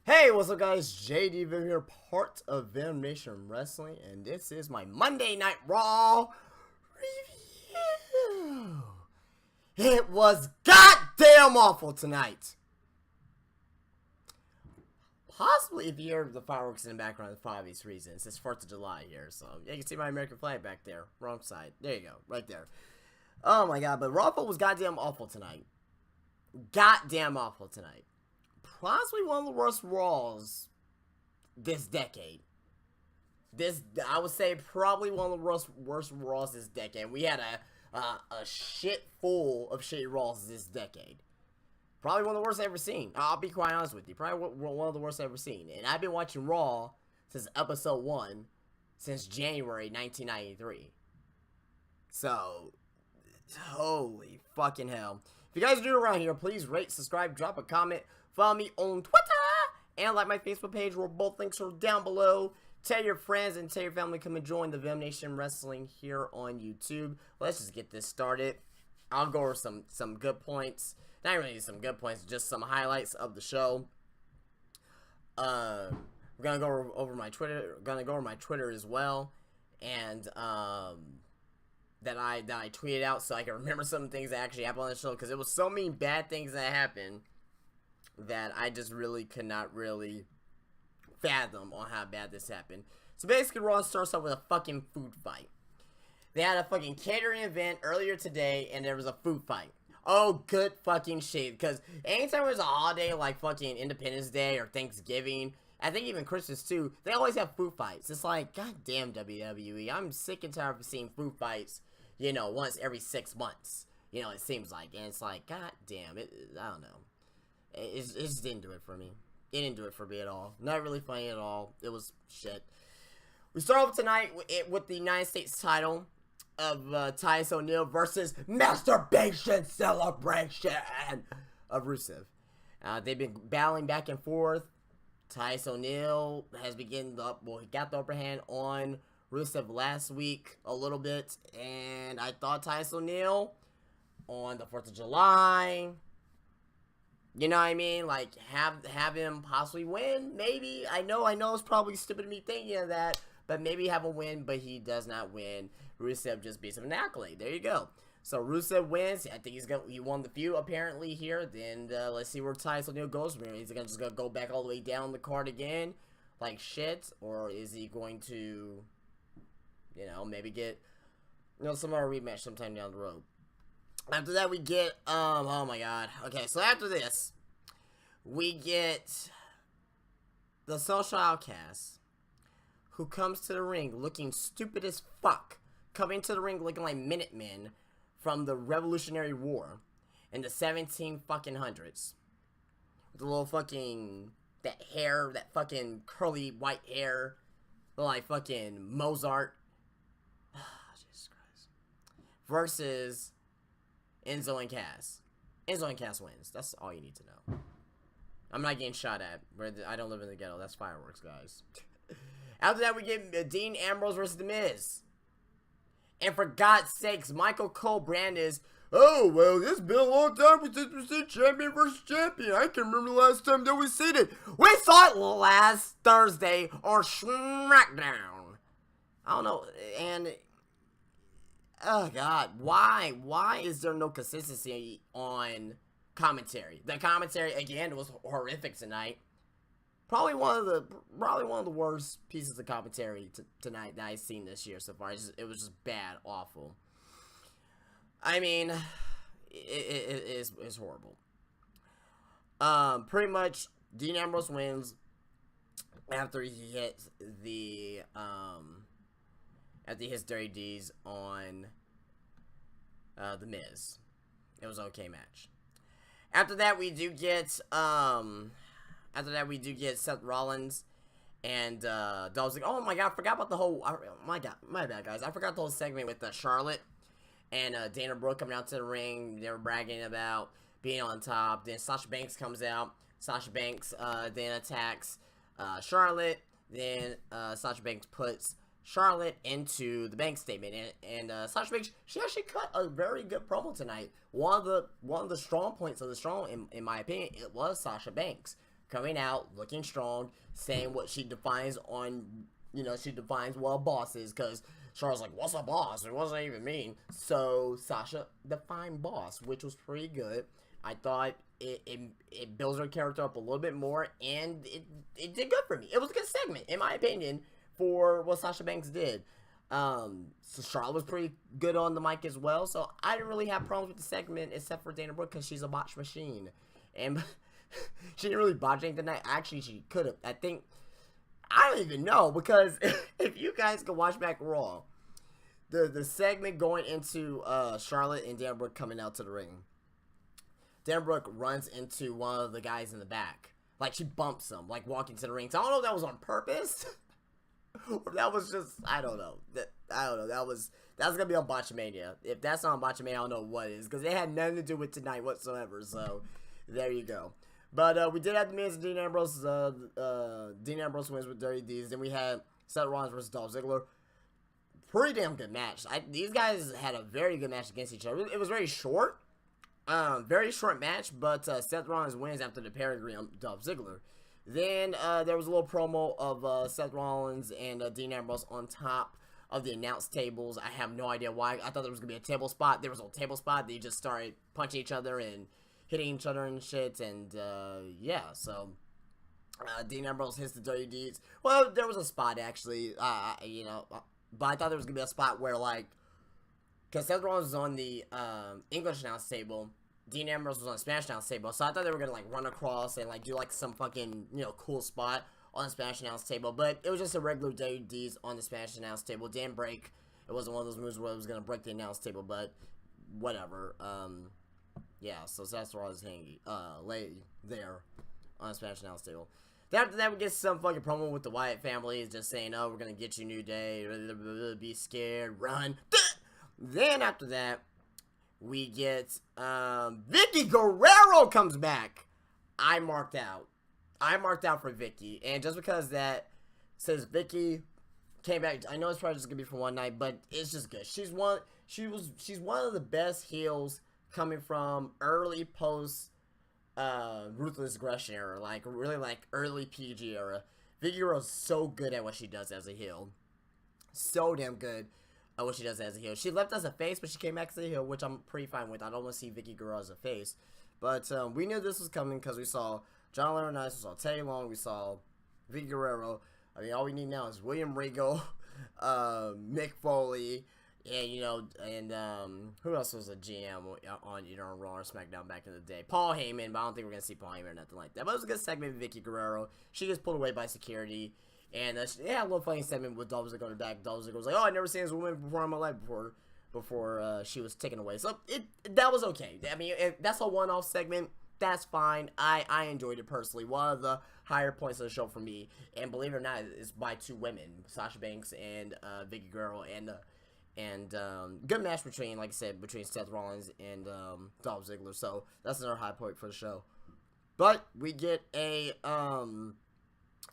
Hey, what's up guys, JD Vim here, part of Nation Wrestling, and this is my Monday Night Raw review. It was goddamn awful tonight. Possibly if you hear the fireworks in the background for obvious reasons. It's 4th of July here, so you can see my American flag back there. Wrong side. There you go, right there. Oh my god, but Raw was goddamn awful tonight. Goddamn awful tonight. Possibly one of the worst Raws this decade. I would say probably one of the worst Raws this decade. We had a shit full of shitty Raws this decade. Probably one of the worst I've ever seen. I'll be quite honest with you. Probably one of the worst I've ever seen. And I've been watching Raw since episode 1 since January 1993. So, holy fucking hell. If you guys are new around here, please rate, subscribe, drop a comment. Follow me on Twitter and like my Facebook page where both links are down below. Tell your friends and tell your family come and join the Nation Wrestling here on YouTube. Let's just get this started. I'll go over some good points. Not really some good points, just some highlights of the show. We're gonna go over my Twitter. We're gonna go over my Twitter as well, and that I tweeted out so I can remember some things that actually happened on the show, because it was so many bad things that happened that I just really could not really fathom on how bad this happened. So basically, Raw starts off with a fucking food fight. They had a fucking catering event earlier today, and there was a food fight. Oh, good fucking shit. Because anytime there's a holiday like fucking Independence Day or Thanksgiving, I think even Christmas too, they always have food fights. It's like, goddamn WWE, I'm sick and tired of seeing food fights, you know, once every 6 months. You know, it seems like. And it's like, goddamn, I don't know. It just didn't do it for me. It didn't do it for me at all. Not really funny at all. It was shit. We start off tonight with the United States title of Titus O'Neil versus Masturbation Celebration of Rusev. They've been battling back and forth. Titus O'Neil has he got the upper hand on Rusev last week a little bit, and I thought Titus O'Neil on the 4th of July, you know what I mean? Like, have him possibly win, maybe. I know it's probably stupid of me thinking of that, but maybe have a win, but he does not win. Rusev just beats him an accolade. There you go. So Rusev wins. I think he won the feud apparently here. Then let's see where Titus O'Neil goes from here. Is he just gonna go back all the way down the card again, like shit, or is he going to, you know, maybe get, you know, some other rematch sometime down the road? After that, we get, oh my god. Okay, so after this, we get the Social Outcast, who comes to the ring looking stupid as fuck. Coming to the ring looking like Minutemen from the Revolutionary War in the 17 fucking hundreds. With the little fucking, that hair, that fucking curly white hair. Like fucking Mozart. Jesus Christ. Versus Enzo and Cass. Enzo and Cass wins. That's all you need to know. I'm not getting shot at. I don't live in the ghetto. That's fireworks, guys. After that, we get Dean Ambrose versus The Miz. And for God's sakes, Michael Cole Brandis. Oh, well, it's been a long time since we seen champion versus champion. I can remember the last time that we seen it. We saw it last Thursday on SmackDown. I don't know. And oh god, why is there no consistency on commentary? The commentary again was horrific tonight. Probably one of the worst pieces of commentary tonight that I've seen this year so far. It was just bad, awful. I mean, it's horrible. Pretty much Dean Ambrose wins after he hits the Dirty D's on The Miz. It was an okay match. After that, we do get Seth Rollins and Dolph Ziggler. Oh my god, I forgot about the whole. My bad, guys. I forgot the whole segment with Charlotte and Dana Brooke coming out to the ring. They were bragging about being on top. Then Sasha Banks comes out. Sasha Banks then attacks Charlotte. Then Sasha Banks puts Charlotte into the bank statement, and Sasha Banks, she actually cut a very good promo tonight. One of the strong points of the strong, in my opinion, it was Sasha Banks. coming out, looking strong, saying what she defines on, she defines what a boss is, because Charlotte's like, what's a boss? What does that even mean? So Sasha defined boss, which was pretty good. I thought it builds her character up a little bit more, and it did good for me. It was a good segment, in my opinion, for what Sasha Banks did. So Charlotte was pretty good on the mic as well, so I didn't really have problems with the segment, except for Dana Brooke, because she's a botch machine. And she didn't really botch anything tonight. Actually, she could have. I don't even know, because if you guys can watch back Raw, the segment going into Charlotte and Dana Brooke coming out to the ring, Dana Brooke runs into one of the guys in the back. Like, she bumps him, like, walking to the ring. So I don't know if that was on purpose. Or that was just, I don't know. That's going to be on Botchamania. If that's not on Botchamania, I don't know what is. Because it had nothing to do with tonight whatsoever. So, there you go. But we did have the Miz and Dean Ambrose. Dean Ambrose wins with Dirty Deeds. Then we had Seth Rollins versus Dolph Ziggler. Pretty damn good match. These guys had a very good match against each other. It was very short. Very short match, but Seth Rollins wins after the pedigree on Dolph Ziggler. Then there was a little promo of Seth Rollins and Dean Ambrose on top of the announce tables. I have no idea why. I thought there was going to be a table spot. There was no table spot. They just started punching each other and hitting each other and shit. And yeah, so Dean Ambrose hits the Dirty Deeds. Well, there was a spot actually, but I thought there was going to be a spot where, like, because Seth Rollins was on the English announce table, Dean Ambrose was on the Spanish announce table, so I thought they were going to, like, run across and, like, do, like, some fucking, cool spot on the Spanish announce table, but it was just a regular WDs on the Spanish announce table. Didn't break. It wasn't one of those moves where it was going to break the announce table, but whatever. Yeah, so Seth Rollins lay there on the Spanish announce table. Then after that, we get some fucking promo with the Wyatt family, just saying, oh, we're going to get you New Day, be scared, run. Then after that, we get Vicky Guerrero comes back. I marked out for Vicky, and just because that says Vicky came back, I know it's probably just gonna be for one night, but it's just good. She's one of the best heels coming from early post Ruthless Aggression era, like really like early PG era. Vicky Guerrero's so good at what she does as a heel, so damn good at what she does as a heel. She left as a face, but she came back as a heel, which I'm pretty fine with. I don't want to see Vicky Guerrero as a face, but we knew this was coming because we saw John Laurinaitis, we saw Teddy Long, we saw Vicky Guerrero. I mean, all we need now is William Regal, Mick Foley, and who else was a GM on Raw or SmackDown back in the day? Paul Heyman, but I don't think we're gonna see Paul Heyman or nothing like that. But it was a good segment with Vicky Guerrero. She gets pulled away by security, and she had a little funny segment with Dolph Ziggler back. Dolph Ziggler was like, "Oh, I never seen this woman before in my life before she was taken away." So that was okay. I mean, that's a one-off segment. That's fine. I enjoyed it personally. One of the higher points of the show for me, and believe it or not, is by two women, Sasha Banks and Vicky Guerrero, and good match between, like I said, between Seth Rollins and Dolph Ziggler. So that's another high point for the show. But we get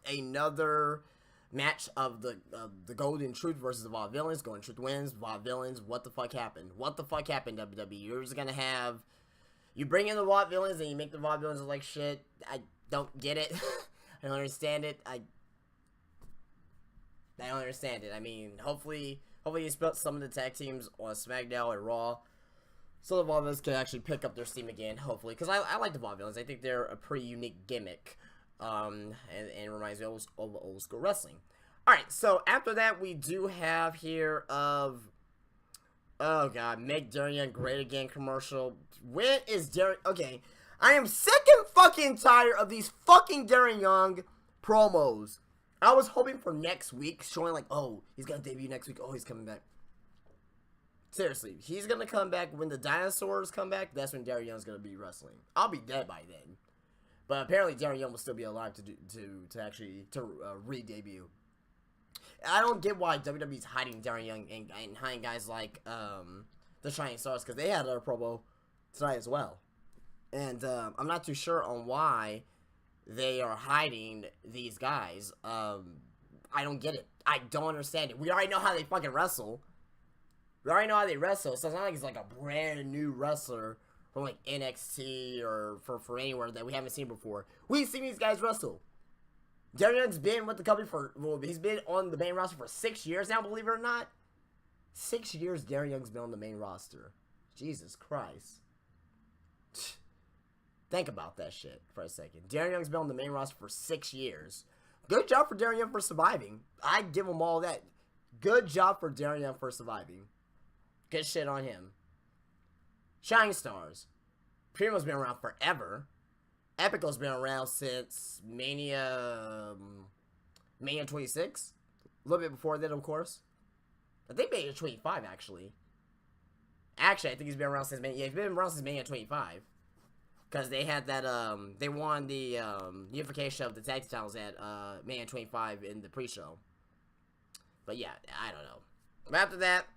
another match of the Golden Truth versus the Vaudevillains. Golden Truth wins. Vaudevillains. What the fuck happened? What the fuck happened, WWE? You're just gonna have. You bring in the Vaudevillains and you make the Vaudevillains look like shit. I don't get it. I don't understand it. I don't understand it. I mean, hopefully you split some of the tag teams on SmackDown and Raw, so the Vaudevillains can actually pick up their steam again. Hopefully, because I like the Vaudevillains. I think they're a pretty unique gimmick, and reminds me of old school wrestling. All right, so after that, we do have here oh god, make Darren Young great again commercial. When is Darren? Okay, I am sick and fucking tired of these fucking Darren Young promos. I was hoping for next week, showing like, oh, he's gonna debut next week. Oh, he's coming back. Seriously, he's gonna come back when the dinosaurs come back. That's when Darren Young's gonna be wrestling. I'll be dead by then, but apparently Darren Young will still be alive to actually re-debut. I don't get why WWE's hiding Darren Young and hiding guys like the Shining Stars, because they had a promo tonight as well, and I'm not too sure on why they are hiding these guys. I don't get it. I don't understand it. We already know how they fucking wrestle. We already know how they wrestle, so it's not like he's like a brand new wrestler from like NXT or for anywhere that we haven't seen before. We've seen these guys wrestle. Darren Young's been with the company he's been on the main roster for 6 years now, believe it or not. 6 years Darren Young's been on the main roster. Jesus Christ. Think about that shit for a second. Darren Young's been on the main roster for 6 years. Good job for Darren Young for surviving. I give him all that. Good job for Darren Young for surviving. Good shit on him. Shining Stars. Primo's been around forever. Epico's been around since Mania 26. A little bit before that, of course. I think Mania 25, actually. Actually, I think he's been around since Mania. Yeah, he's been around since Mania 25. Because they had that, they won the unification of the tag team titles at Mania 25 in the pre-show. But yeah, I don't know. But after that,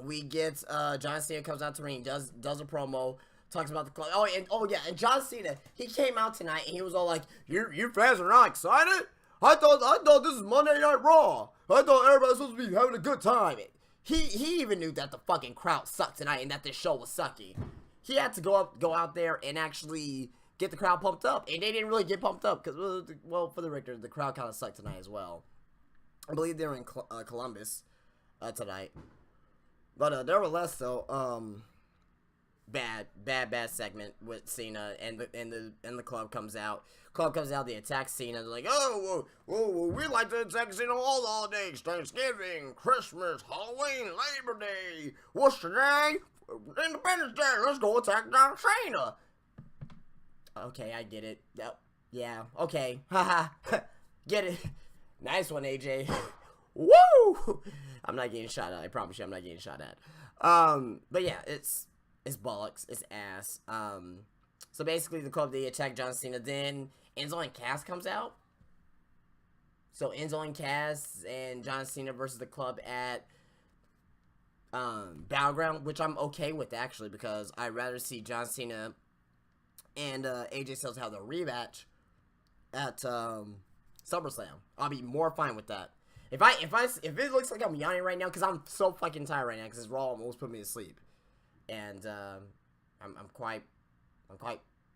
we get John Cena comes out to the ring, does a promo, talks about the club. And John Cena, he came out tonight and he was all like, "You fans are not excited? I thought this is Monday Night Raw. I thought everybody was supposed to be having a good time." He even knew that the fucking crowd sucked tonight and that this show was sucky. He had to go out there and actually get the crowd pumped up, and they didn't really get pumped up because, well, for the record, the crowd kind of sucked tonight as well. I believe they were in Columbus tonight, but nevertheless, though, bad segment with Cena and the club comes out. They attack Cena. They're like, "Oh, we like to attack Cena all the holidays: Thanksgiving, Christmas, Halloween, Labor Day. What's today? Independence Day. Let's go attack John Cena." Okay, I get it. Yeah. Okay. Haha. Get it. Nice one, AJ. Woo! I'm not getting shot at. I promise you, I'm not getting shot at. But yeah, it's bollocks. It's ass. So basically, the club, they attack John Cena. Then Enzo and Cass comes out. So Enzo and Cass and John Cena versus the club at Battleground, which I'm okay with actually, because I'd rather see John Cena and AJ Styles have the rematch at SummerSlam. I'll be more fine with that. If it looks like I'm yawning right now, because I'm so fucking tired right now, because Raw almost put me to sleep, and I'm quite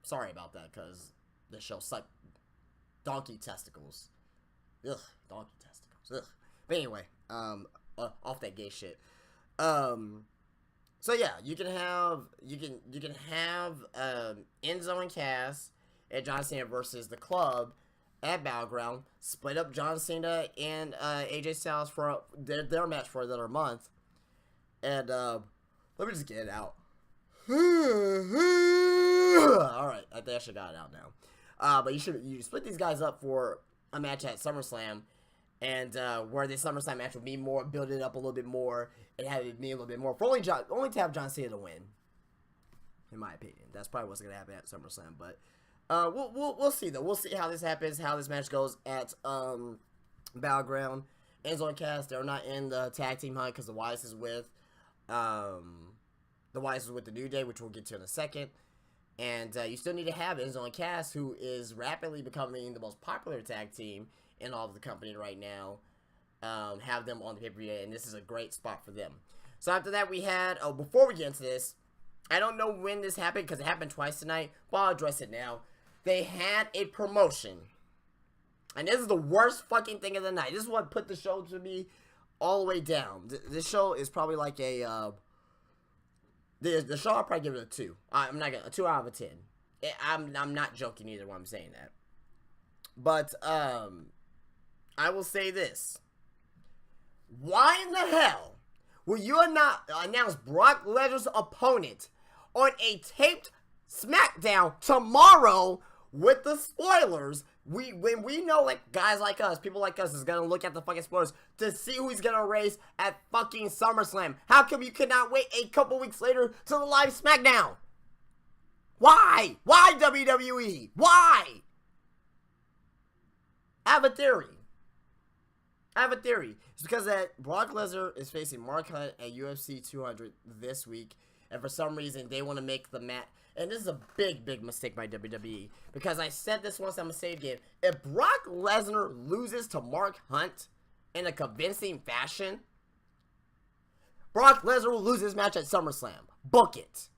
sorry about that, because the show sucked. Donkey testicles. Ugh, donkey testicles. Ugh. But anyway, off that gay shit. So yeah, you can have Enzo and Cass and John Cena versus the club at Battleground. Split up John Cena and AJ Styles for their match for another month. And let me just get it out. Alright, I think I should got it out now. But you split these guys up for a match at SummerSlam, and where the SummerSlam match would be more, build it up a little bit more, and have it be a little bit more, for only to have John Cena to win. In my opinion, that's probably what's gonna happen at SummerSlam. But we'll see though. We'll see how this happens, how this match goes at Battleground. Enzo and Cass, they're not in the tag team hunt because the Wyatt is with the New Day, which we'll get to in a second. And you still need to have Enzo and Cass, who is rapidly becoming the most popular tag team in all of the company right now. Have them on the pay-per-view, and this is a great spot for them. So after that, we had, before we get into this, I don't know when this happened because it happened twice tonight, but I'll address it now. They had a promotion, and this is the worst fucking thing of the night. This is what put the show to me all the way down. This show is probably like a the show, I'll probably give it a 2. I'm not gonna, a 2 out of a 10. I'm not joking either when I'm saying that. But I will say this: why in the hell will you not announce Brock Lesnar's opponent on a taped SmackDown tomorrow with the spoilers? When we know, like, guys like us, people like us, is gonna look at the fucking spoilers to see who he's gonna race at fucking SummerSlam. How come you could not wait a couple weeks later to the live SmackDown? Why? Why, WWE? Why? I have a theory. It's because that Brock Lesnar is facing Mark Hunt at UFC 200 this week, and for some reason they want to make the match. And this is a big mistake by WWE, because I said this once, I'm going to say it again. If Brock Lesnar loses to Mark Hunt in a convincing fashion, Brock Lesnar will lose his match at SummerSlam. Book it.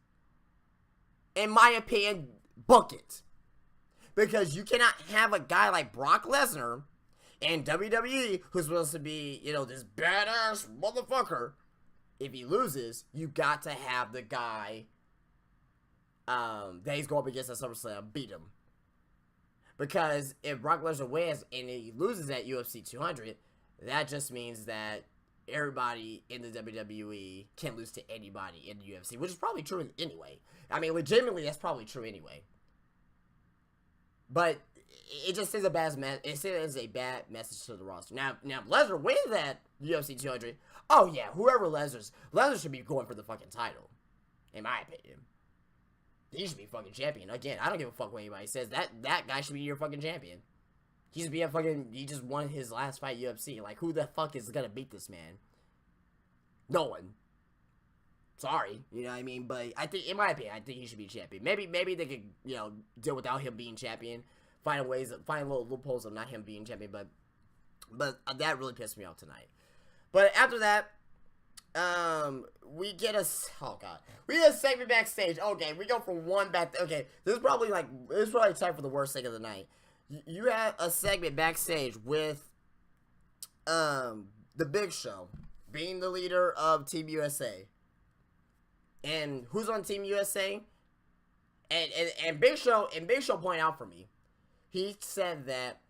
in my opinion, book it. Because you cannot have a guy like Brock Lesnar in WWE who's supposed to be, you know, this badass motherfucker. If he loses, you got to have the guy that he's going up against at SummerSlam beat him. Because if Brock Lesnar wins and he loses at UFC 200, that just means that everybody in the WWE can lose to anybody in the UFC, which is probably true anyway. I mean, legitimately, that's probably true anyway. But it just is a bad message to the roster. Now if Lesnar wins that UFC 200, oh yeah, whoever Lesnar should be going for the fucking title, in my opinion. He should be fucking champion. Again, I don't give a fuck what anybody says. That guy should be your fucking champion. He should be he just won his last fight UFC. Like, who the fuck is gonna beat this man? No one. Sorry, you know what I mean? But I think, in my opinion, I think he should be champion. Maybe they could, you know, deal without him being champion. Find little loopholes of not him being champion. But that really pissed me off tonight. But after that, we get a segment backstage. Okay, we go from one back. Okay, this is probably time for the worst thing of the night. You have a segment backstage with the Big Show being the leader of Team USA. And who's on Team USA? And Big Show pointed out for me. He said that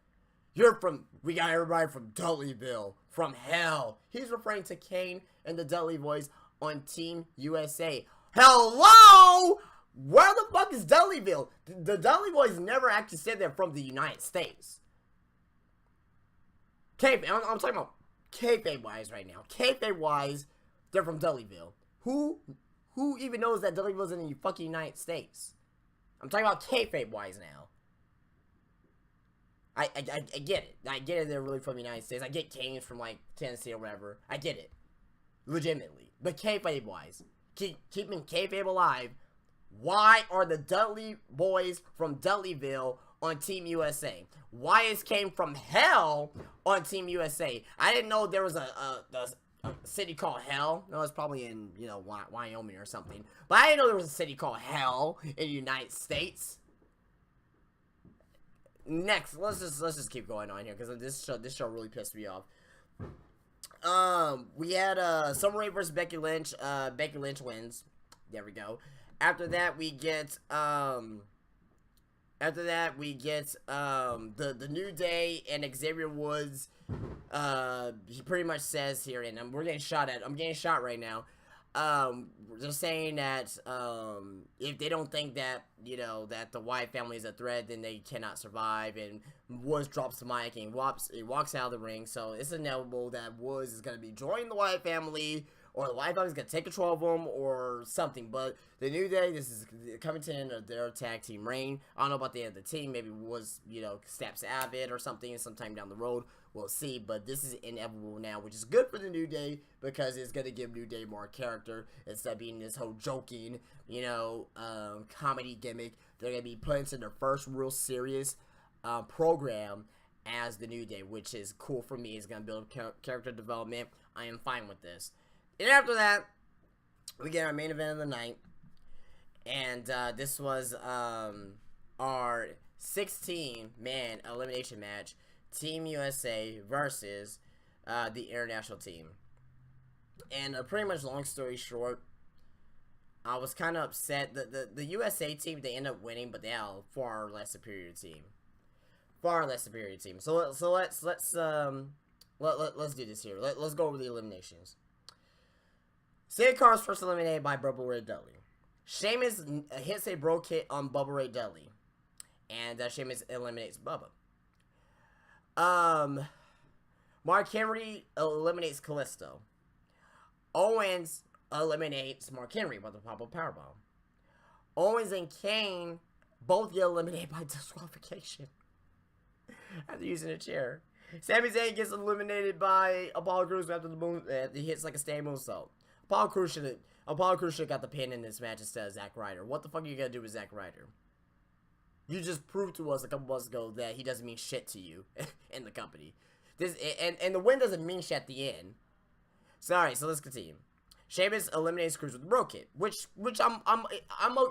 we got everybody from Dudleyville, from hell. He's referring to Kane and the Dudley Boys on Team USA. Hello? Where the fuck is Dudleyville? The Dudley Boys never actually said they're from the United States. I'm talking about kayfabe-wise right now. Kayfabe-wise, they're from Dudleyville. Who even knows that Dudleyville's in the fucking United States? I'm talking about kayfabe-wise now. I get it. I get it, they're really from the United States. I get Kane's from, like, Tennessee or whatever. I get it. Legitimately. But kayfabe-wise, keeping kayfabe alive, why are the Dudley Boys from Dudleyville on Team USA? Why is Kane from hell on Team USA? I didn't know there was a city called Hell. No, it's probably in, you know, Wyoming or something. But I didn't know there was a city called Hell in the United States. Next, let's just keep going on here because this show really pissed me off. We had Summer Rae versus Becky Lynch. Becky Lynch wins. There we go. After that, we get the New Day and Xavier Woods. He pretty much says here, and I'm getting shot right now. They're saying that if they don't think that, you know, that the Wyatt family is a threat, then they cannot survive. And Woods drops the mic and he walks out of the ring. So it's inevitable that Woods is going to be joining the Wyatt family, or the Wyatt family is going to take control of them, or something. But the New Day, this is coming to the end of their tag team reign. I don't know about the end of the team. Maybe Woods, you know, steps out of it or something sometime down the road. We'll see, but this is inevitable now, which is good for the New Day because it's going to give New Day more character instead of being this whole joking, you know, comedy gimmick. They're going to be put into their first real serious program as the New Day, which is cool for me. It's going to build character development. I am fine with this. And after that, we get our main event of the night, and this was our 16-man elimination match. Team USA versus the international team. And pretty much long story short, I was kind of upset. The USA team, they end up winning, but they have a far less superior team. So let's do this here. Let's go over the eliminations. Sammy Carr's first eliminated by Bubba Ray Dudley. Sheamus hits a bro kick on Bubba Ray Dudley, and Sheamus eliminates Bubba. Mark Henry eliminates Kalisto. Owens eliminates Mark Henry by the pop-up powerbomb. Owens and Kane both get eliminated by disqualification after using a chair. Sami Zayn gets eliminated by Apollo Crews after the moon. He hits like a standing moonsault. Apollo Crews should got the pin in this match instead of Zack Ryder. What the fuck are you gonna do with Zack Ryder? You just proved to us a couple months ago that he doesn't mean shit to you in the company. And the win doesn't mean shit at the end. Sorry, so let's continue. Sheamus eliminates Cruz with the bro kit, which I'm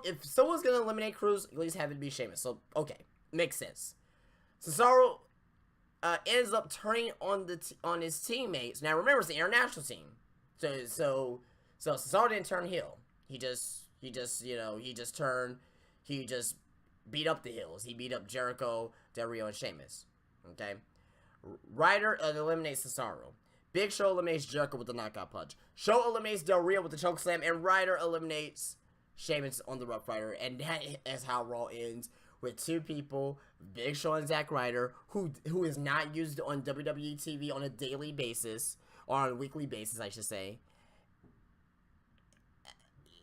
if someone's gonna eliminate Cruz, at least have it be Sheamus. So okay, makes sense. Cesaro ends up turning on his teammates. Now remember, it's the international team, so Cesaro didn't turn heel. He just beat up the heels. He beat up Jericho, Del Rio, and Sheamus. Okay, Ryder eliminates Cesaro. Big Show eliminates Jericho with the knockout punch. Show eliminates Del Rio with the choke slam, and Ryder eliminates Sheamus on the Rough Rider. And that is how Raw ends, with two people, Big Show and Zack Ryder, who is not used on WWE TV on a daily basis, or on a weekly basis, I should say.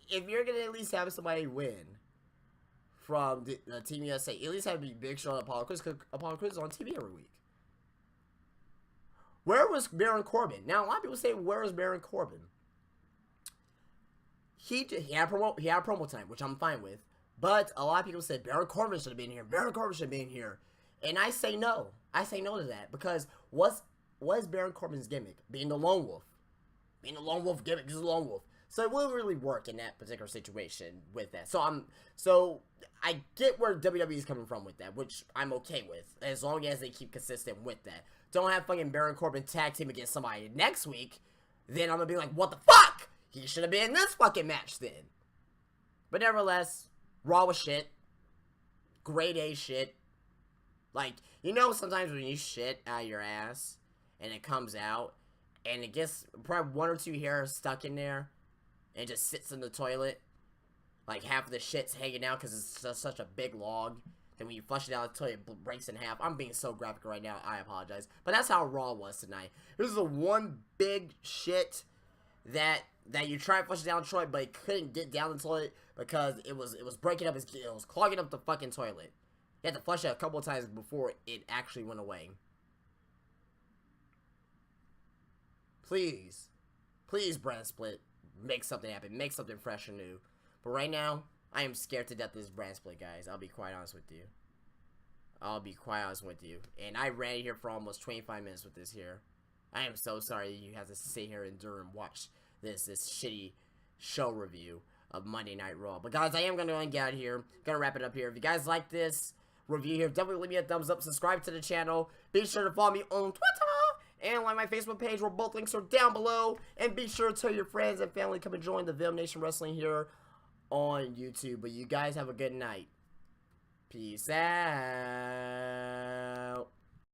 If you're gonna at least have somebody win from the Team USA, at least have it be Big Show and Apollo Crews, because Apollo Crews is on TV every week. Where was Baron Corbin? Now, a lot of people say, where was Baron Corbin? He had a promo time, which I'm fine with. But a lot of people said, Baron Corbin should have been here. Baron Corbin should have been here. And I say no. I say no to that. Because what is Baron Corbin's gimmick? Being the lone wolf. Being the lone wolf gimmick. This is a lone wolf. So it wouldn't really work in that particular situation with that. So I get where WWE is coming from with that, which I'm okay with, as long as they keep consistent with that. Don't have fucking Baron Corbin tag team against somebody next week, then I'm gonna be like, what the fuck? He should have been in this fucking match then. But nevertheless, Raw was shit. Grade A shit. Like, you know, sometimes when you shit out of your ass and it comes out and it gets probably one or two hairs stuck in there and it just sits in the toilet, like half of the shit's hanging out because it's just such a big log. And when you flush it out, the toilet breaks in half. I'm being so graphic right now. I apologize. But that's how Raw was tonight. This is the one big shit that you try to flush it down the toilet, but it couldn't get down the toilet because it was breaking up. It was clogging up the fucking toilet. You had to flush it a couple of times before it actually went away. Please, brand split, make something happen. Make something fresh and new. But right now, I am scared to death of this brand split, guys. I'll be quite honest with you. And I ran here for almost 25 minutes with this here. I am so sorry you have to sit here and endure and watch this shitty show review of Monday Night Raw. But guys, I am going to get out of here. Gonna wrap it up here. If you guys like this review here, definitely leave me a thumbs up. Subscribe to the channel. Be sure to follow me on Twitter and like my Facebook page, where both links are down below. And be sure to tell your friends and family come and join the Venom Nation Wrestling here on YouTube. But you guys have a good night. Peace out.